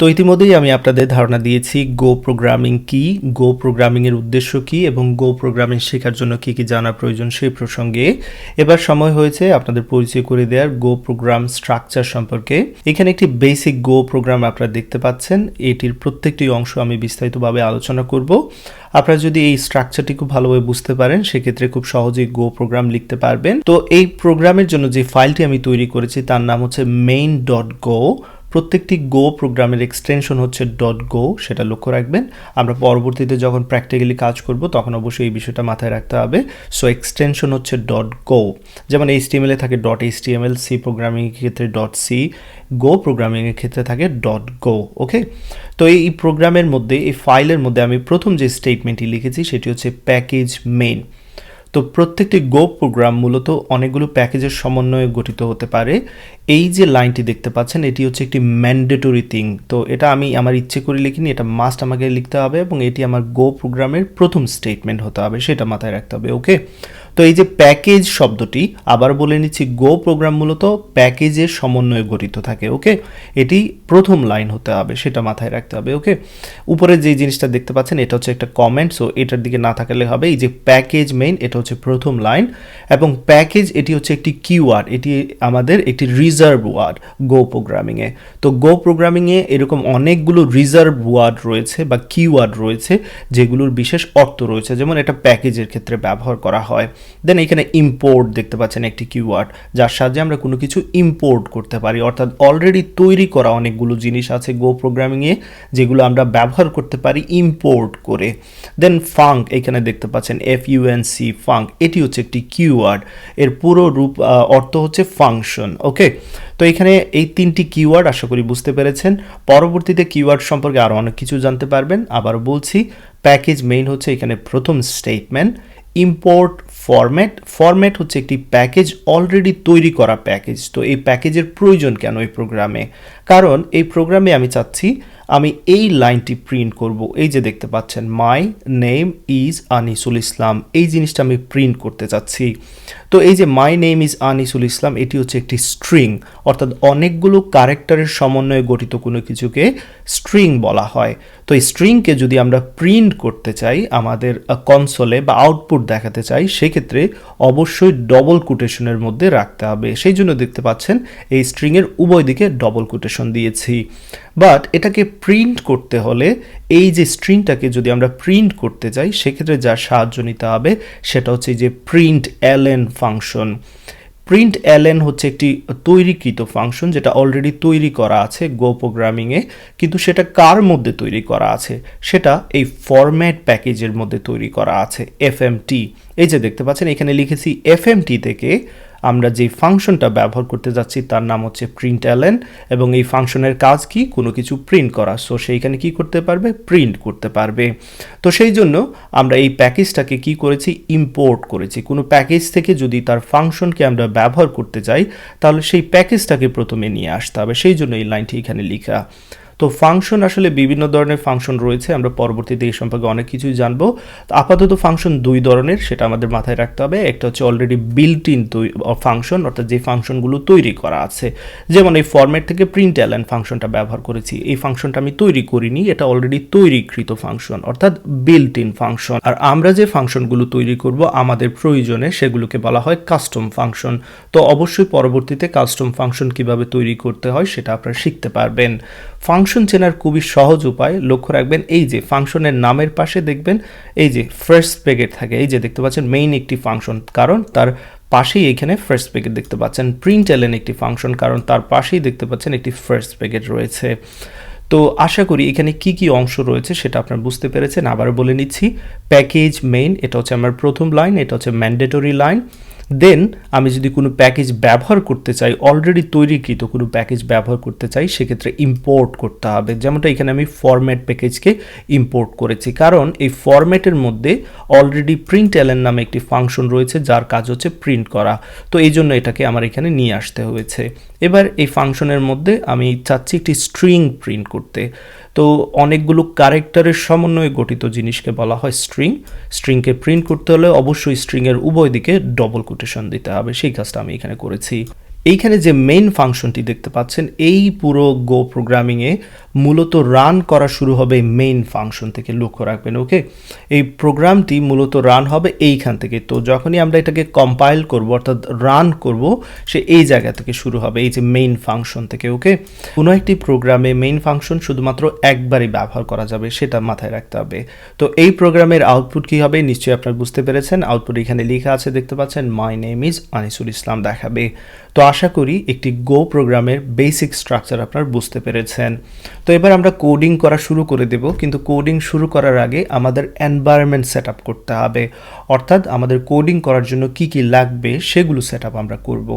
তো ইতিমধ্যেই আমি আপনাদের ধারণা দিয়েছি গো প্রোগ্রামিং কি, গো প্রোগ্রামিং এর উদ্দেশ্য কি এবং গো প্রোগ্রামিং শেখার জন্য কি কি জানা প্রয়োজন সেই প্রসঙ্গে এবার সময় হয়েছে আপনাদের পরিচয় করে দেওয়ার গো প্রোগ্রাম স্ট্রাকচার সম্পর্কে। এখানে একটি বেসিক গো প্রোগ্রাম আপনারা দেখতে পাচ্ছেন, এটির প্রত্যেকটি অংশ আমি বিস্তারিতভাবে আলোচনা করব। আপনারা যদি এই স্ট্রাকচারটি খুব ভালোভাবে বুঝতে পারেন সেক্ষেত্রে খুব সহজেই গো প্রোগ্রাম লিখতে পারবেন। তো এই প্রোগ্রামের জন্য যে ফাইলটি আমি তৈরি করেছি তার নাম হচ্ছে main.go। প্রত্যেকটি গো প্রোগ্রামের এক্সটেনশন হচ্ছে .go, সেটা লক্ষ্য রাখবেন। আমরা পরবর্তীতে যখন প্র্যাকটিক্যালি কাজ করব তখন অবশ্যই এই বিষয়টা মাথায় রাখতে হবে। সো এক্সটেনশন হচ্ছে .go, যেমন HTML এ থাকে .html, সি প্রোগ্রামিংয়ের ক্ষেত্রে .c, গো প্রোগ্রামিংয়ের ক্ষেত্রে থাকে .go। ওকে, তো এই প্রোগ্রামের মধ্যে, এই ফাইলের মধ্যে আমি প্রথম যে স্টেটমেন্টটি লিখেছি সেটি হচ্ছে প্যাকেজ মেইন। তো প্রত্যেকটি গো প্রোগ্রাম মূলত অনেকগুলো প্যাকেজের সমন্বয়ে গঠিত হতে পারে। এই যে লাইনটি দেখতে পাচ্ছেন এটি হচ্ছে একটি ম্যান্ডেটরি থিং। তো এটা আমি আমার ইচ্ছে করে লিখিনি, এটা মাস্ট আমাকে লিখতে হবে এবং এটি আমার গো প্রোগ্রামের প্রথম স্টেটমেন্ট হতে হবে, সেটা মাথায় রাখতে হবে। ওকে, তো এই যে প্যাকেজ শব্দটি আবার বলে নিচ্ছি, গো প্রোগ্রাম মূলত প্যাকেজের সমন্বয়ে গঠিত থাকে। ওকে, এটি প্রথম লাইন হতে হবে, সেটা মাথায় রাখতে হবে। ওকে, উপরে যে জিনিসটা দেখতে পাচ্ছেন এটা হচ্ছে একটা কমেন্ট, সো এটার দিকে না থাকলে হবে। এই যে প্যাকেজ মেইন এটা হচ্ছে প্রথম লাইন এবং প্যাকেজ এটি হচ্ছে একটি কিওয়ার্ড, এটি আমাদের একটি রিজার্ভ ওয়ার্ড গো প্রোগ্রামিংয়ে। তো গো প্রোগ্রামিংয়ে এরকম অনেকগুলো রিজার্ভ ওয়ার্ড রয়েছে বা কিওয়ার্ড রয়েছে যেগুলোর বিশেষ অর্থ রয়েছে, যেমন এটা প্যাকেজের ক্ষেত্রে ব্যবহার করা হয়। দেন এখানে ইম্পোর্ট দেখতে পাচ্ছেন একটি কিওয়ার্ড, যার সাহায্যে আমরা কোনো কিছু ইম্পোর্ট করতে পারি, অর্থাৎ অলরেডি তৈরি করা অনেকগুলো জিনিস আছে গো প্রোগ্রামিংয়ে যেগুলো আমরা ব্যবহার করতে পারি ইম্পোর্ট করে। দেন ফাঙ্ক এখানে দেখতে পাচ্ছেন FUNC, ফাঙ্ক, এটি হচ্ছে একটি কিওয়ার্ড, এর পুরো রূপ অর্থ হচ্ছে ফাংশন। ওকে, তো এখানে এই তিনটি কিওয়ার্ড আশা করি বুঝতে পেরেছেন। পরবর্তীতে কিওয়ার্ড সম্পর্কে আরও অনেক কিছু জানতে পারবেন। আবার বলছি, প্যাকেজ মেইন হচ্ছে এখানে প্রথম স্টেটমেন্ট। ইম্পোর্ট ফরম্যাট হচ্ছে একটি প্যাকেজ, অলরেডি তৈরি করা প্যাকেজ। তো এই প্যাকেজের প্রয়োজন কেন এই প্রোগ্রামে? কারণ এই প্রোগ্রামে আমি চাচ্ছি আমি এই লাইনটি প্রিন্ট করব। এই যে দেখতে পাচ্ছেন মাই নেম ইজ আনিসুল ইসলাম, এই জিনিসটা আমি প্রিন্ট করতে চাচ্ছি। তো এই যে মাই নেম ইজ আনিসুল ইসলাম এটি হচ্ছে একটি স্ট্রিং, অর্থাৎ অনেকগুলো ক্যারেক্টারের সমন্বয়ে গঠিত কোনো কিছুকে স্ট্রিং বলা হয়। তো এই স্ট্রিংকে যদি আমরা প্রিন্ট করতে চাই, আমাদের কনসোলে বা আউটপুট দেখাতে চাই, সেক্ষেত্রে অবশ্যই ডবল কোটেশনের মধ্যে রাখতে হবে। সেই জন্য দেখতে পাচ্ছেন এই স্ট্রিংয়ের উভয় দিকে ডবল কোটেশন দিয়েছি। বাট এটাকে প্রিন্ট করতে হলে, এই যে স্ট্রিংটাকে যদি আমরা প্রিন্ট করতে চাই সেক্ষেত্রে যার সাহায্য নিতে হবে সেটা হচ্ছে যে println function. Println হচ্ছে একটি তৈরিকৃত ফাংশন যেটা অলরেডি তৈরি করা আছে গো প্রোগ্রামিংয়ে, কিন্তু সেটা কার মধ্যে তৈরি করা আছে? সেটা এই ফরম্যাট প্যাকেজের মধ্যে তৈরি করা আছে, এফএমটি। এই যে দেখতে পাচ্ছেন এখানে লিখেছি এফএমটি থেকে আমরা যে ফাংশনটা ব্যবহার করতে যাচ্ছি তার নাম হচ্ছে প্রিন্ট এলএন এবং এই ফাংশনের কাজ কি? কোনো কিছু প্রিন্ট করা। সো সেইখানে কি করতে পারবে? প্রিন্ট করতে পারবে। তো সেই জন্য আমরা এই প্যাকেজটাকে কি করেছি? ইম্পোর্ট করেছি। কোনো প্যাকেজ থেকে যদি তার ফাংশনকে আমরা ব্যবহার করতে চাই তাহলে সেই প্যাকেজটাকে প্রথমে নিয়ে আসতে হবে, সেই জন্য এই লাইনটি এখানে লেখা। তো ফাংশন আসলে বিভিন্ন ধরনের ফাংশন রয়েছে, আমরা পরবর্তীতে এই সম্পর্কে অনেক কিছুই জানবো। তো আপাতত ফাংশন দুই ধরনের, সেটা আমাদের মাথায় রাখতে হবে। একটা হচ্ছে অলরেডি বিল্ট ইন ফাংশন, অর্থাৎ যে ফাংশনগুলো তৈরি করা আছে, যেমন এই ফরম্যাট থেকে প্রিন্ট এলএন ফাংশনটা ব্যবহার করেছি। এই ফাংশনটা আমি তৈরি করিনি, এটা অলরেডি তৈরিকৃত ফাংশন, অর্থাৎ বিল্ট ইন ফাংশন। আর আমরা যে ফাংশনগুলো তৈরি করব আমাদের প্রয়োজনে সেগুলোকে বলা হয় কাস্টম ফাংশন। তো অবশ্যই পরবর্তীতে কাস্টম ফাংশন কিভাবে তৈরি করতে হয় সেটা আপনারা শিখতে পারবেন। ফাংশন চেনার খুবই সহজ উপায়, লক্ষ্য রাখবেন এই যে ফাংশনের নামের পাশে দেখবেন এই যে ফার্স্ট ব্র্যাকেট থাকে, এই যে দেখতে পাচ্ছেন মেইন একটি ফাংশন, কারণ তার পাশেই এখানে ফার্স্ট ব্র্যাকেট দেখতে পাচ্ছেন। প্রিন্ট এলএন একটি ফাংশন, কারণ তার পাশেই দেখতে পাচ্ছেন একটি ফার্স্ট ব্র্যাকেট রয়েছে। তো আশা করি এখানে কি কি অংশ রয়েছে সেটা আপনারা বুঝতে পেরেছেন। আবারও বলে নিচ্ছি, প্যাকেজ মেইন এটা হচ্ছে আমার প্রথম লাইন, এটা হচ্ছে ম্যান্ডেটরি লাইন। দেন আমি যদি কোনো প্যাকেজ ব্যবহার করতে চাই, অলরেডি তৈরিকৃত কোনো প্যাকেজ ব্যবহার করতে চাই, সেক্ষেত্রে ইম্পোর্ট করতে হবে। যেমনটা এখানে আমি ফরম্যাট প্যাকেজকে ইম্পোর্ট করেছি, কারণ এই ফরম্যাটের মধ্যে অলরেডি প্রিন্ট এলএন নামে একটি ফাংশন রয়েছে যার কাজ হচ্ছে প্রিন্ট করা। তো এই জন্য এটাকে আমার এখানে নিয়ে আসতে হয়েছে। এবার এই ফাংশনের মধ্যে আমি চাচ্ছি একটি স্ট্রিং প্রিন্ট করতে। তো অনেকগুলো ক্যারেক্টারের সমন্বয়ে গঠিত জিনিসকে বলা হয় স্ট্রিং। স্ট্রিংকে প্রিন্ট করতে হলে অবশ্যই স্ট্রিংয়ের উভয় দিকে ডবল কোটেশন দিতে হবে, সেই কাজটা আমি এখানে করেছি। এইখানে যে মেইন ফাংশনটি দেখতে পাচ্ছেন, এই পুরো গো প্রোগ্রামিংয়ে মূলত রান করা শুরু হবে মেইন ফাংশন থেকে, লক্ষ্য রাখবেন। ওকে, এই প্রোগ্রামটি মূলত রান হবে এইখান থেকে। তো যখনই আমরা এটাকে কম্পাইল করব অর্থাৎ রান করব, সে এই জায়গা থেকে শুরু হবে, এই যে মেইন ফাংশন থেকে। ওকে, কোনো একটি প্রোগ্রামে মেইন ফাংশন শুধুমাত্র একবারই ব্যবহার করা যাবে, সেটা মাথায় রাখতে হবে। তো এই প্রোগ্রামের আউটপুট কী হবে নিশ্চয়ই আপনারা বুঝতে পেরেছেন। আউটপুট এখানে লেখা আছে, দেখতে পাচ্ছেন, মাই নেম ইজ আনিসুল ইসলাম দেখাবে। তো আশা করি একটি গো প্রোগ্রামের বেসিক স্ট্রাকচার আপনারা বুঝতে পেরেছেন। তো এবার আমরা কোডিং করা শুরু করে দেব, কিন্তু কোডিং শুরু করার আগে আমাদের এনভায়রনমেন্ট সেট আপ করতে হবে, অর্থাৎ আমাদের কোডিং করার জন্য কি কি লাগবে সেগুলো সেট আপ আমরা করব।